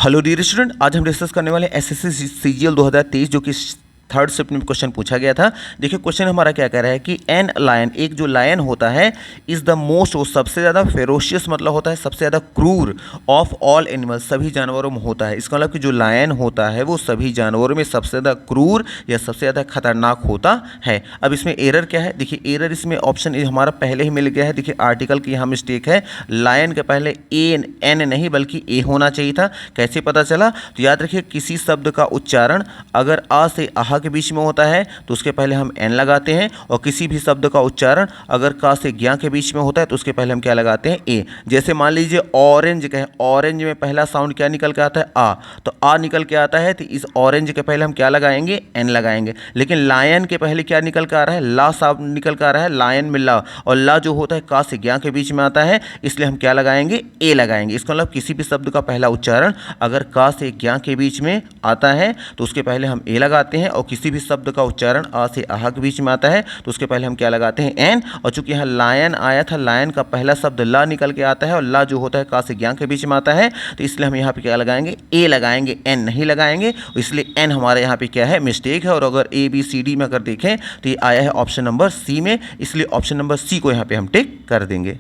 Hello dear student, आज हम discuss करने वाले एसएससी सीजीएल 2023 जो कि थर्ड शिफ्ट में क्वेश्चन पूछा गया था। देखिए क्वेश्चन हमारा क्या कह रहा है कि एन लायन, एक जो लायन होता है, इज़ द मोस्ट, वो सबसे ज़्यादा फेरोशियस मतलब होता है सबसे ज़्यादा क्रूर ऑफ ऑल एनिमल्स, सभी जानवरों में होता है। इसका मतलब कि जो लायन होता है वो सभी जानवरों में सबसे ज़्यादा क्रूर या सबसे ज़्यादा खतरनाक होता है। अब इसमें एरर क्या है? देखिए एरर इसमें ऑप्शन हमारा पहले ही मिल गया है। देखिए आर्टिकल की यहाँ मिस्टेक है, लायन के पहले एन नहीं बल्कि ए होना चाहिए था। कैसे पता चला? तो याद रखिए किसी शब्द का उच्चारण अगर आ से आहा के बीच में होता है तो उसके पहले हम एन लगाते हैं, और किसी भी शब्द का उच्चारण अगर का से ज्ञा के बीच में होता है तो उसके पहले हम क्या लगाते हैं? ए। जैसे मान लीजिए ऑरेंज कहें, ऑरेंज में पहला साउंड क्या निकल के आता है? आ। तो आ निकल के आता है तो इस ऑरेंज के पहले हम क्या लगाएंगे? एन लगाएंगे। लेकिन लायन के पहले क्या निकल के आ रहा है? ला साउंड निकल के आ रहा है, लायन में ला, और ला जो होता है का से ज्ञा के बीच में आता है, इसलिए हम क्या लगाएंगे? ए लगाएंगे। इसका मतलब किसी भी शब्द का पहला उच्चारण अगर का से ज्ञा के बीच में आता है तो उसके पहले हम ए लगाते हैं, और किसी भी शब्द का उच्चारण आ से आहा के बीच में आता है तो उसके पहले हम क्या लगाते हैं? एन। और चूंकि यहाँ लायन आया था, लायन का पहला शब्द ला निकल के आता है, और ला जो होता है का से ज्ञा के बीच में आता है, तो इसलिए हम यहाँ पे क्या लगाएंगे? ए लगाएंगे, एन नहीं लगाएंगे। इसलिए एन हमारे यहाँ पे क्या है? मिस्टेक है। और अगर ए बी सी डी में अगर देखें तो ये आया है ऑप्शन नंबर सी में, इसलिए ऑप्शन नंबर सी को यहाँ पे हम टिक कर देंगे।